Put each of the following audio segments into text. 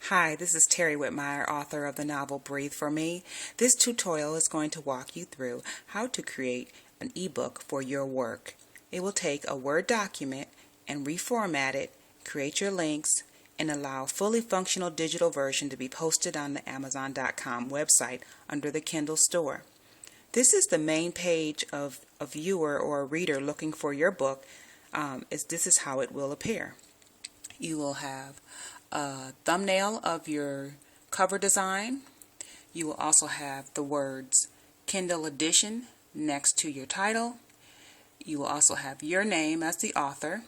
Hi, this is Terri Whitmire, author of the novel Breathe for Me. This tutorial is going to walk you through how to create an ebook for your work. It will take a Word document and reformat it, create your links, and allow a fully functional digital version to be posted on the Amazon.com website under the Kindle store. This is the main page of a viewer or a reader looking for your book. This is how it will appear. You will have a thumbnail of your cover design. You will also have the words Kindle Edition next to your title. You will also have your name as the author.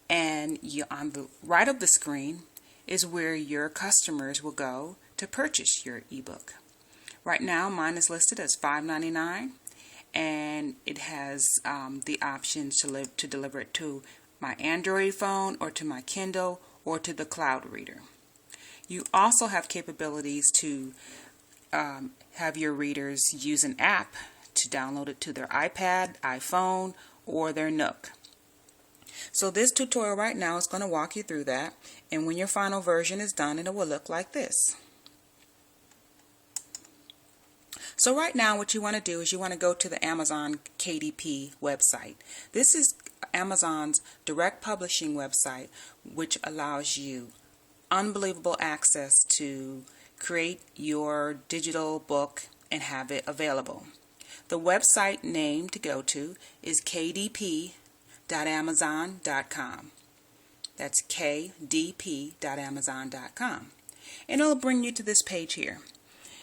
And on the right of the screen is where your customers will go to purchase your ebook. Right now mine is listed as $5.99, and it has the options to deliver it to my Android phone or to my Kindle or to the cloud reader. You also have capabilities to have your readers use an app to download it to their iPad, iPhone, or their Nook. So this tutorial right now is going to walk you through that, and when your final version is done, it will look like this. So right now what you want to do is you want to go to the Amazon KDP website. This is Amazon's direct publishing website, which allows you unbelievable access to create your digital book and have it available. The website name to go to is kdp.amazon.com. That's kdp.amazon.com. And it'll bring you to this page here.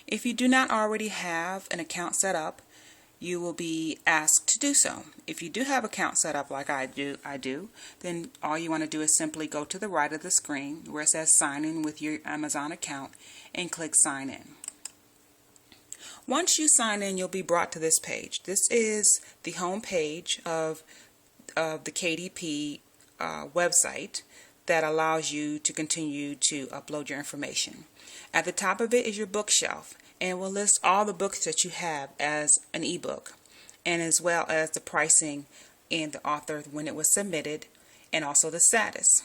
If you do not already have an account set up, you will be asked to do so. If you do have an account set up like I do, then all you want to do is simply go to the right of the screen where it says sign in with your Amazon account and click sign in. Once you sign in, you'll be brought to this page. This is the home page of the KDP website that allows you to continue to upload your information. At the top of it is your bookshelf, and it will list all the books that you have as an ebook, and as well as the pricing and the author when it was submitted, and also the status.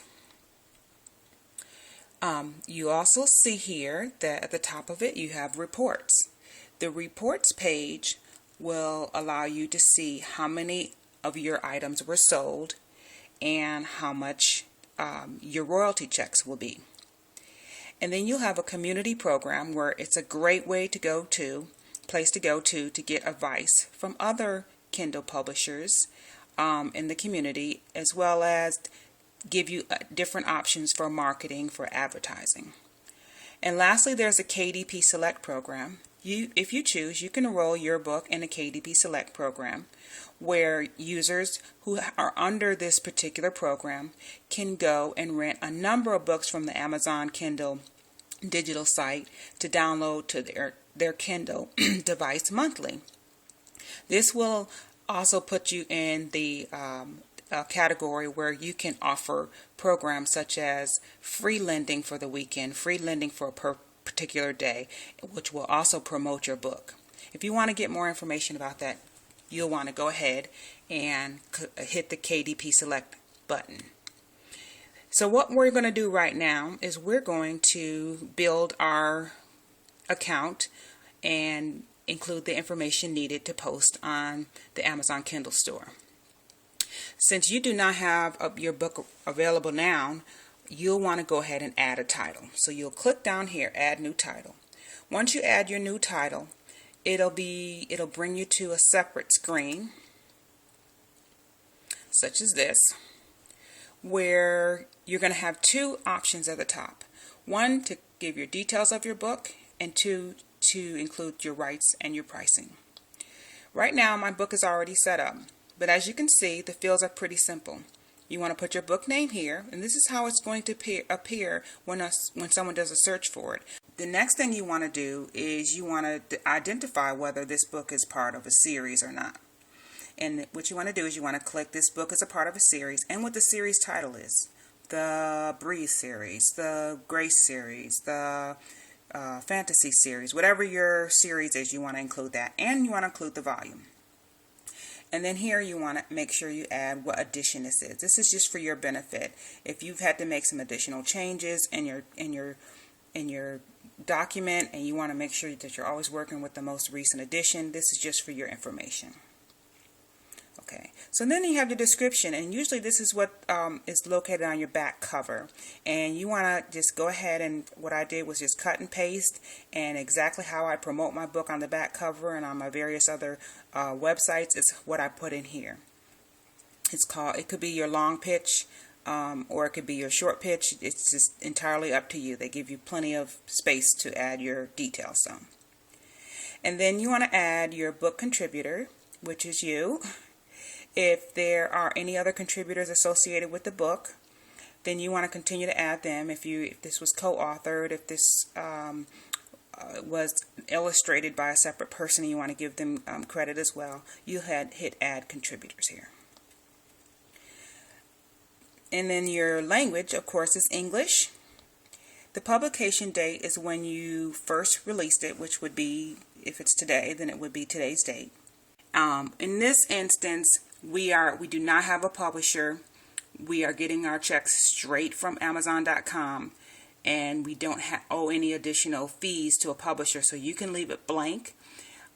You also see here that at the top of it you have reports. The reports page will allow you to see how many of your items were sold and how much your royalty checks will be. And then you'll have a community program where it's a great way to go to, place to go to get advice from other Kindle publishers in the community, as well as give you different options for marketing, for advertising. And lastly, there's a KDP Select program. If you choose, you can enroll your book in a KDP Select program, where users who are under this particular program can go and rent a number of books from the Amazon Kindle digital site to download to their Kindle device monthly. This will also put you in the category where you can offer programs such as free lending for the weekend, free lending for a particular day, which will also promote your book. If you want to get more information about that, you'll want to go ahead and hit the KDP Select button. So what we're going to do right now is we're going to build our account and include the information needed to post on the Amazon Kindle store. Since you do not have your book available now, you'll want to go ahead and add a title. So you'll click down here, add new title. Once you add your new title, it'll bring you to a separate screen such as this, where you're going to have two options at the top. One, to give your details of your book, and two, to include your rights and your pricing. Right now my book is already set up, but as you can see, the fields are pretty simple. You want to put your book name here, and this is how it's going to appear when someone does a search for it. The next thing you want to do is you want to identify whether this book is part of a series or not. And what you want to do is you want to click this book as a part of a series and what the series title is. The Breathe series, the Grace series, the Fantasy series, whatever your series is, you want to include that, and you want to include the volume. And then here you want to make sure you add what edition this is. This is just for your benefit. If you've had to make some additional changes in your in your document and you want to make sure that you're always working with the most recent edition, this is just for your information. Okay, so then you have the description, and usually this is what is located on your back cover, and you want to just go ahead, and what I did was just cut and paste and exactly how I promote my book on the back cover and on my various other websites is what I put in here. It could be your long pitch or it could be your short pitch. It's just entirely up to you. They give you plenty of space to add your details on. And then you want to add your book contributor, which is you. If there are any other contributors associated with the book, then you want to continue to add them. If this was co-authored, if this was illustrated by a separate person, and you want to give them credit as well, you hit add contributors here. And then your language, of course, is English. The publication date is when you first released it, which would be, if it's today, then it would be today's date. In this instance, we do not have a publisher. We are getting our checks straight from Amazon.com, and we don't owe any additional fees to a publisher, so you can leave it blank.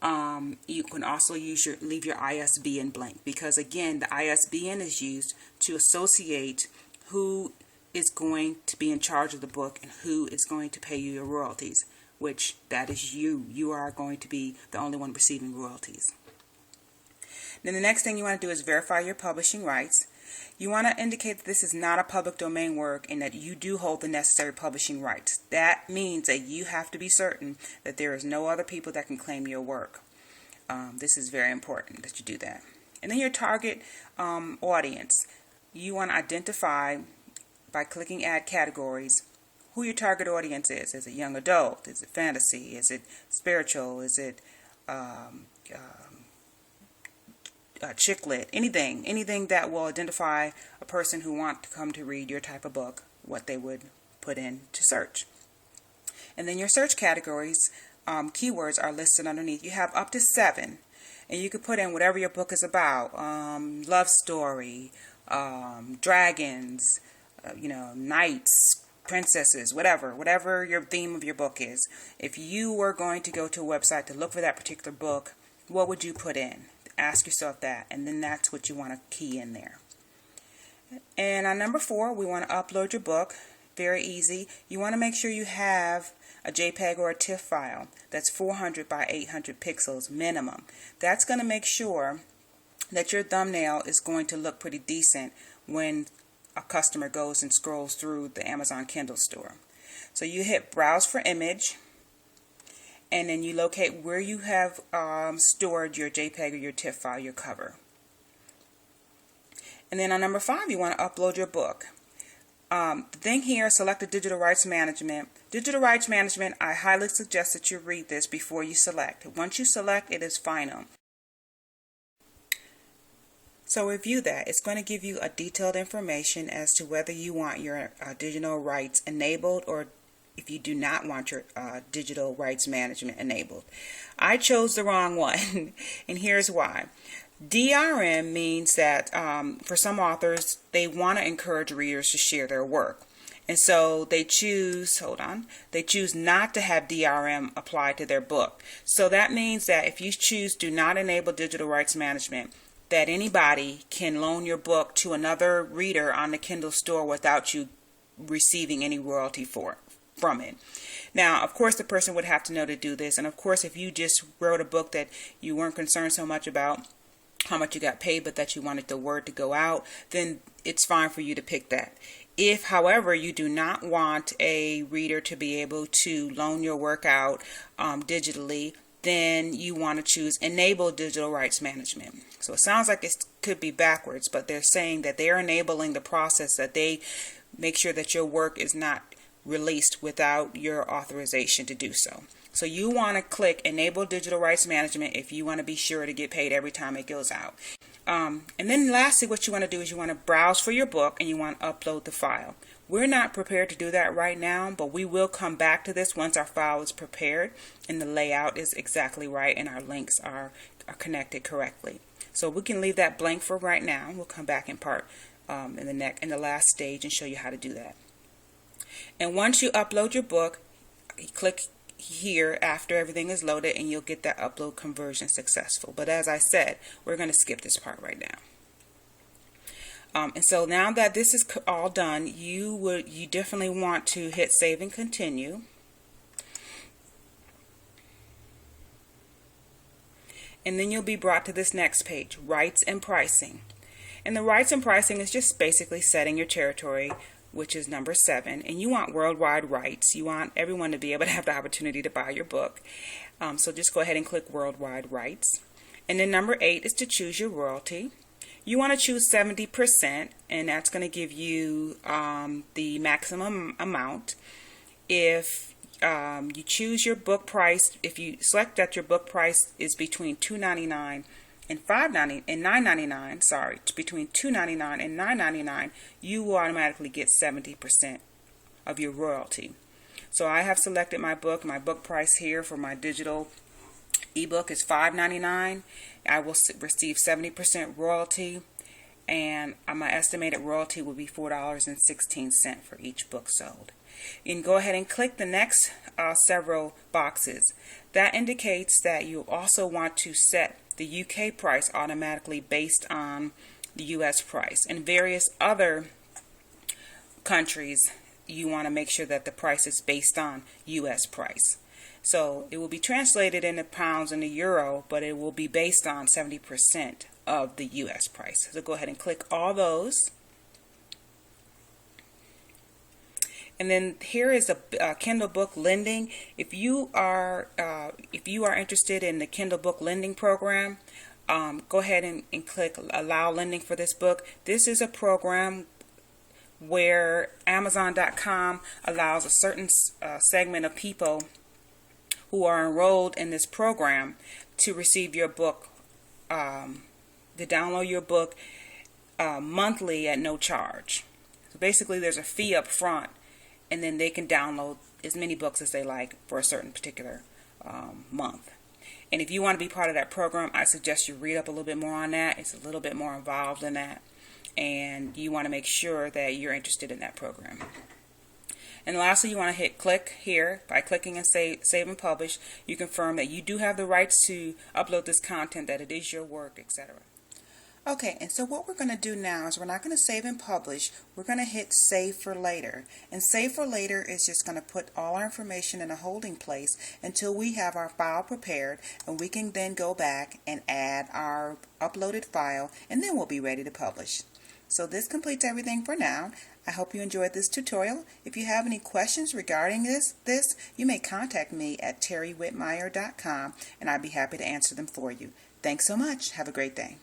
You can also leave your ISBN blank, because again, the ISBN is used to associate who is going to be in charge of the book and who is going to pay you your royalties, which that is you. You are going to be the only one receiving royalties. Then the next thing you want to do is verify your publishing rights. You want to indicate that this is not a public domain work and that you do hold the necessary publishing rights. That means that you have to be certain that there is no other people that can claim your work. This is very important that you do that. And then your target audience. You want to identify by clicking add categories who your target audience is. Is it young adult? Is it fantasy? Is it spiritual? Is it chick lit? Anything that will identify a person who wants to come to read your type of book, what they would put in to search. And then your search categories, keywords are listed underneath. You have up to 7, and you could put in whatever your book is about. Love story, dragons, knights, princesses, whatever your theme of your book is. If you were going to go to a website to look for that particular book, what would you put in? Ask yourself that, and then that's what you want to key in there. And on number 4, we want to upload your book. Very easy. You want to make sure you have a JPEG or a TIFF file that's 400 by 800 pixels minimum. That's going to make sure that your thumbnail is going to look pretty decent when a customer goes and scrolls through the Amazon Kindle store. So you hit browse for image, and then you locate where you have stored your JPEG or your TIFF file, your cover. And then on number 5, you want to upload your book. The thing here, select the digital rights management. Digital rights management, I highly suggest that you read this before you select. Once you select, it is final. So review that. It's going to give you a detailed information as to whether you want your digital rights enabled or if you do not want your digital rights management enabled. I chose the wrong one, and here's why. DRM means that for some authors, they want to encourage readers to share their work. And so they choose, they choose not to have DRM applied to their book. So that means that if you choose do not enable digital rights management, that anybody can loan your book to another reader on the Kindle store without you receiving any royalty from it. Now, of course, the person would have to know to do this. And of course, if you just wrote a book that you weren't concerned so much about how much you got paid, but that you wanted the word to go out, then it's fine for you to pick that. If, however, you do not want a reader to be able to loan your work out digitally, then you want to choose enable digital rights management. So it sounds like it could be backwards, but they're saying that they're enabling the process, that they make sure that your work is not released without your authorization to do so. So you want to click enable digital rights management if you want to be sure to get paid every time it goes out. And then lastly, what you want to do is you want to browse for your book and you want to upload the file. We're not prepared to do that right now, but we will come back to this once our file is prepared and the layout is exactly right and our links are connected correctly. So we can leave that blank for right now. We'll come back in part in the last stage and show you how to do that. And once you upload your book, click here after everything is loaded and you'll get that upload conversion successful. But as I said, we're going to skip this part right now. And so now that this is all done, you definitely want to hit save and continue. And then you'll be brought to this next page, rights and pricing. And the rights and pricing is just basically setting your territory, which is number 7. And you want worldwide rights. You want everyone to be able to have the opportunity to buy your book. So just go ahead and click worldwide rights. And then number 8 is to choose your royalty. You want to choose 70%, and that's going to give you the maximum amount. If you choose your book price, if you select that your book price is between $2.99 and $9.99, sorry, between $2.99 and $9.99, you will automatically get 70% of your royalty. So I have selected my book price here for my digital ebook is $5.99. I will receive 70% royalty, and my estimated royalty will be $4.16 for each book sold. You can go ahead and click the next several boxes. That indicates that you also want to set the UK price automatically based on the US price. In various other countries, you want to make sure that the price is based on US price. So it will be translated into pounds and the euro, but it will be based on 70% of the US price. So go ahead and click all those. And then here is a Kindle book lending. If you are interested in the Kindle book lending program, go ahead and click allow lending for this book. This is a program where Amazon.com allows a certain segment of people who are enrolled in this program to receive your book, to download your book monthly at no charge. So basically there's a fee up front, and then they can download as many books as they like for a certain particular month. And if you want to be part of that program, I suggest you read up a little bit more on that. It's a little bit more involved than that, and you want to make sure that you're interested in that program. And lastly, you want to hit click here. By clicking and save and publish, you confirm that you do have the rights to upload this content, that it is your work, etc. Okay, and so what we're going to do now is we're not going to save and publish. We're going to hit save for later. And save for later is just going to put all our information in a holding place until we have our file prepared, and we can then go back and add our uploaded file, and then we'll be ready to publish. So this completes everything for now. I hope you enjoyed this tutorial. If you have any questions regarding this, you may contact me at terriwhitmire.com, and I'd be happy to answer them for you. Thanks so much. Have a great day.